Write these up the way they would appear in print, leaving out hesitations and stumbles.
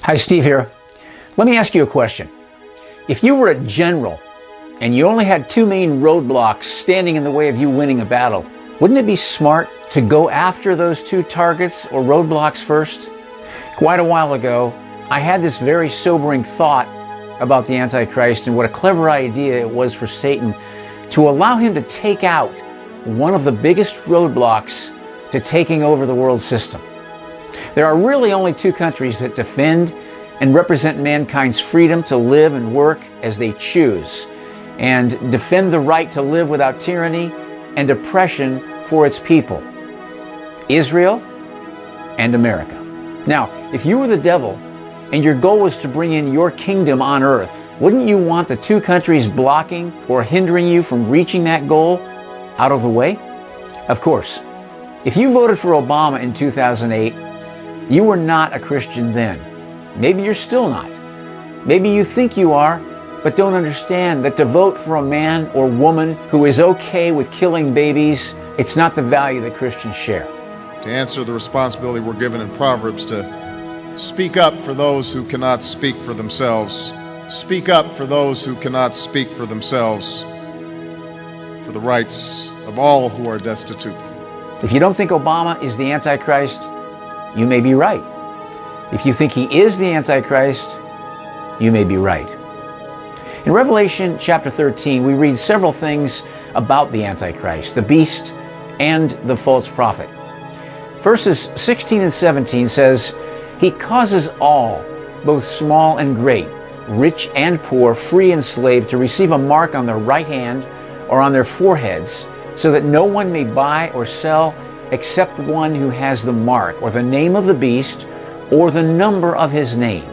Hi, Steve here. Let me ask you a question. If you were a general and you only had two main roadblocks standing in the way of you winning a battle, wouldn't it be smart to go after those two targets or roadblocks first? Quite a while ago, I had this very sobering thought about the Antichrist and what a clever idea it was for Satan to allow him to take out one of the biggest roadblocks to taking over the world system. There are really only two countries that defend and represent mankind's freedom to live and work as they choose, and defend the right to live without tyranny and oppression for its people: Israel and America. Now, if you were the devil and your goal was to bring in your kingdom on earth, wouldn't you want the two countries blocking or hindering you from reaching that goal out of the way? Of course, if you voted for Obama in 2008, you were not a Christian then. Maybe you're still not. Maybe you think you are, but don't understand that to vote for a man or woman who is okay with killing babies, it's not the value that Christians share. To answer the responsibility we're given in Proverbs to speak up for those who cannot speak for themselves. Speak up for those who cannot speak for themselves, for the rights of all who are destitute. If you don't think Obama is the Antichrist, you may be right. If you think he is the Antichrist, you may be right. In Revelation chapter 13, we read several things about the Antichrist, the beast, and the false prophet. Verses 16 and 17 says, "He causes all, both small and great, rich and poor, free and slave, to receive a mark on their right hand or on their foreheads, so that no one may buy or sell except one who has the mark, or the name of the beast, or the number of his name."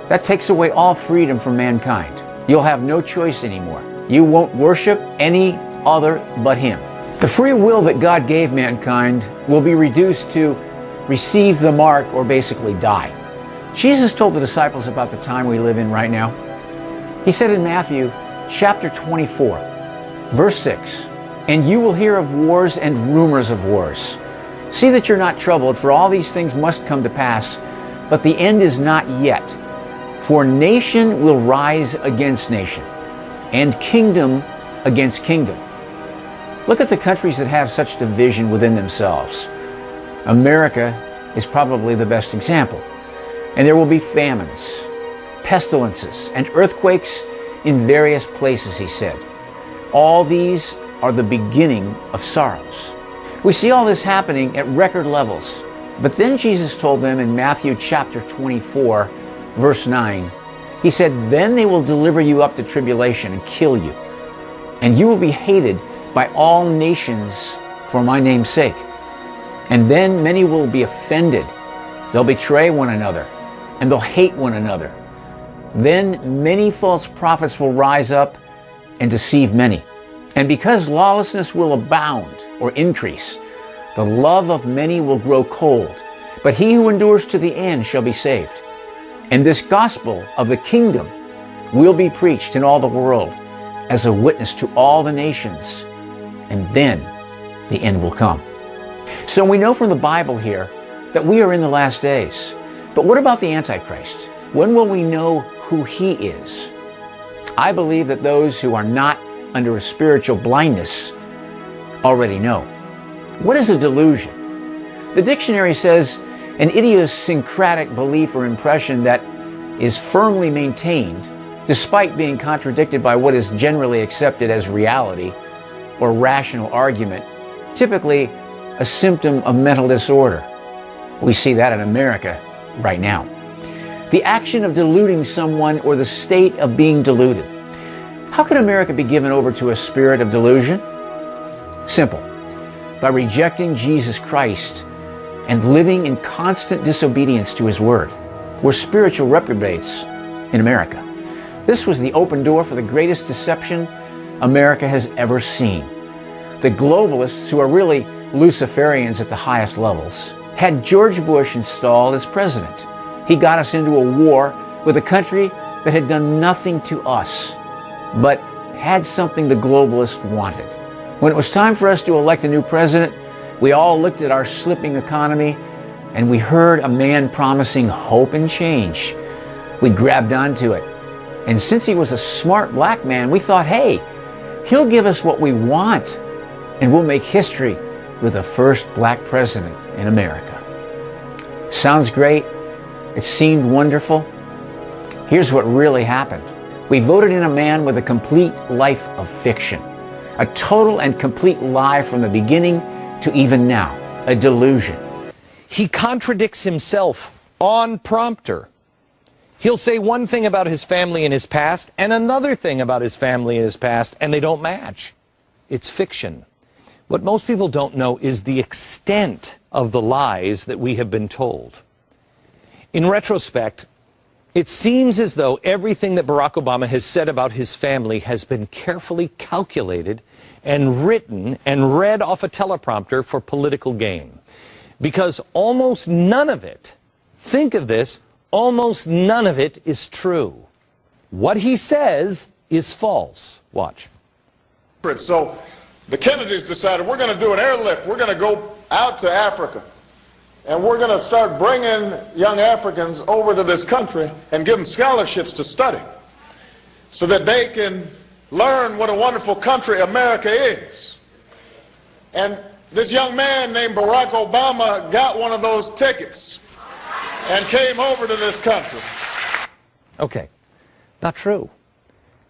That takes away all freedom from mankind. You'll have no choice anymore. You won't worship any other but him. The free will that God gave mankind will be reduced to receive the mark or basically die. Jesus told the disciples about the time we live in right now. He said in Matthew chapter 24, verse 6, "And you will hear of wars and rumors of wars. See that you're not troubled, for all these things must come to pass, but the end is not yet. For nation will rise against nation, and kingdom against kingdom." Look at the countries that have such division within themselves. America is probably the best example. And there will be famines, pestilences, and earthquakes in various places, he said. All these are the beginning of sorrows. We see all this happening at record levels. But then Jesus told them in Matthew chapter 24, verse 9, he said, "Then they will deliver you up to tribulation and kill you, and you will be hated by all nations for my name's sake. And then many will be offended. They'll betray one another, and they'll hate one another. Then many false prophets will rise up and deceive many. And because lawlessness will abound," or increase, "the love of many will grow cold. But he who endures to the end shall be saved. And this gospel of the kingdom will be preached in all the world as a witness to all the nations. And then the end will come." So we know from the Bible here that we are in the last days. But what about the Antichrist? When will we know who he is? I believe that those who are not under a spiritual blindness already know. What is a delusion? The dictionary says an idiosyncratic belief or impression that is firmly maintained despite being contradicted by what is generally accepted as reality or rational argument, typically a symptom of mental disorder. We see that in America right now. The action of deluding someone or the state of being deluded. How could America be given over to a spirit of delusion? Simple. By rejecting Jesus Christ and living in constant disobedience to his word. We're spiritual reprobates in America. This was the open door for the greatest deception America has ever seen. The globalists, who are really Luciferians at the highest levels, had George Bush installed as president. He got us into a war with a country that had done nothing to us, but had something the globalists wanted. When it was time for us to elect a new president, we all looked at our slipping economy and we heard a man promising hope and change. We grabbed onto it. And since he was a smart black man, we thought, hey, he'll give us what we want, and we'll make history with the first black president in America. Sounds great. It seemed wonderful. Here's what really happened. We voted in a man with a complete life of fiction, a total and complete lie from the beginning to even now, a delusion. He contradicts himself on prompter. He'll say one thing about his family and his past and another thing about his family and his past, and they don't match. It's fiction. What most people don't know is the extent of the lies that we have been told. In retrospect, it seems as though everything that Barack Obama has said about his family has been carefully calculated and written and read off a teleprompter for political gain. Because almost none of it, think of this, almost none of it is true. What he says is false. Watch. So the Kennedys decided we're going to do an airlift. We're going to go out to Africa. And we're going to start bringing young Africans over to this country and give them scholarships to study so that they can learn what a wonderful country America is. And this young man named Barack Obama got one of those tickets and came over to this country. Okay, not true.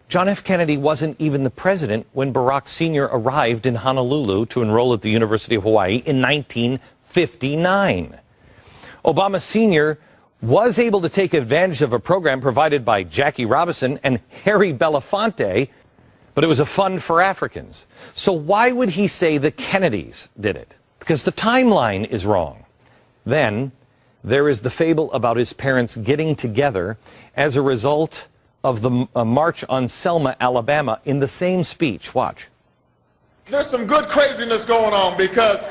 John F. Kennedy wasn't even the president when Barack Sr. arrived in Honolulu to enroll at the University of Hawaii in 1959. Obama Sr. was able to take advantage of a program provided by Jackie Robinson and Harry Belafonte, but it was a fund for Africans. So why would he say the Kennedys did it? Because the timeline is wrong. Then there is the fable about his parents getting together as a result of the march on Selma, Alabama, in the same speech. Watch. There's some good craziness going on because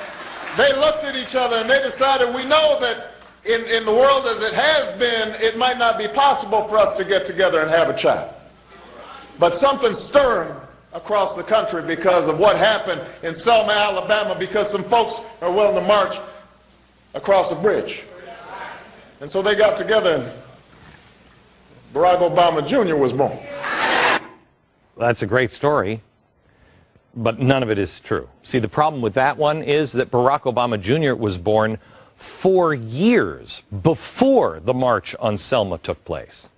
they looked at each other and they decided, we know that in the world as it has been, it might not be possible for us to get together and have a child. But something's stirring across the country because of what happened in Selma, Alabama, because some folks are willing to march across a bridge. And so they got together and Barack Obama Jr. was born. That's a great story, but none of it is true. See, the problem with that one is that Barack Obama Jr. was born 4 years before the march on Selma took place.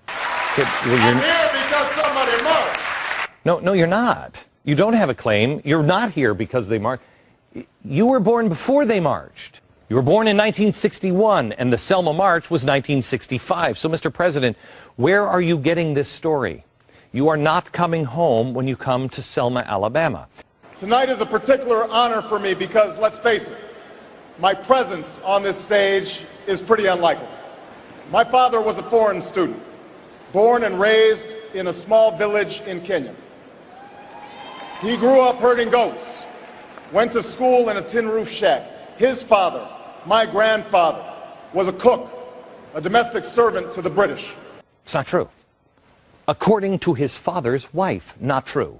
I'm here because somebody marched. No, you're not. You don't have a claim. You're not here because they marched. You were born before they marched. You were born in 1961, and the Selma March was 1965. So, Mr. President, where are you getting this story? You are not coming home when you come to Selma, Alabama. Tonight is a particular honor for me because, let's face it, my presence on this stage is pretty unlikely. My father was a foreign student, born and raised in a small village in Kenya. He grew up herding goats, went to school in a tin roof shack. His father, my grandfather, was a cook, a domestic servant to the British. It's not true. According to his father's wife, not true.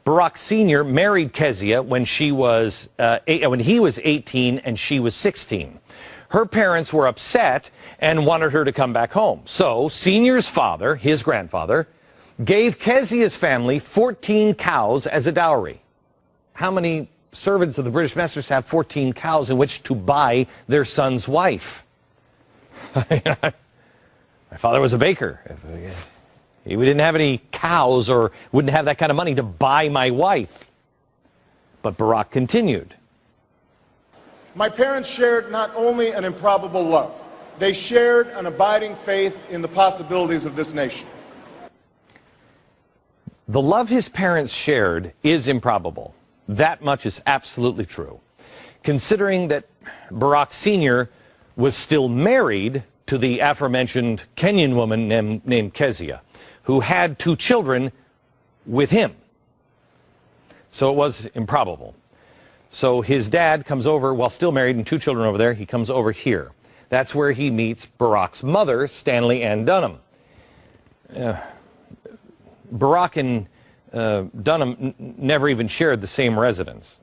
Barack Sr. married Kezia when he was 18 and she was 16. Her parents were upset and wanted her to come back home. So Senior's father, his grandfather, gave Kezia's family 14 cows as a dowry. How many servants of the British masters have 14 cows in which to buy their son's wife? My father was a baker. We didn't have any cows or wouldn't have that kind of money to buy my wife. But Barack continued. My parents shared not only an improbable love, they shared an abiding faith in the possibilities of this nation. The love his parents shared is improbable. That much is absolutely true. Considering that Barack Sr. was still married to the aforementioned Kenyan woman named Kezia, who had 2 children with him. So it was improbable. So his dad comes over, while still married and 2 children over there, he comes over here. That's where he meets Barack's mother, Stanley Ann Dunham. Barack and Dunham never even shared the same residence.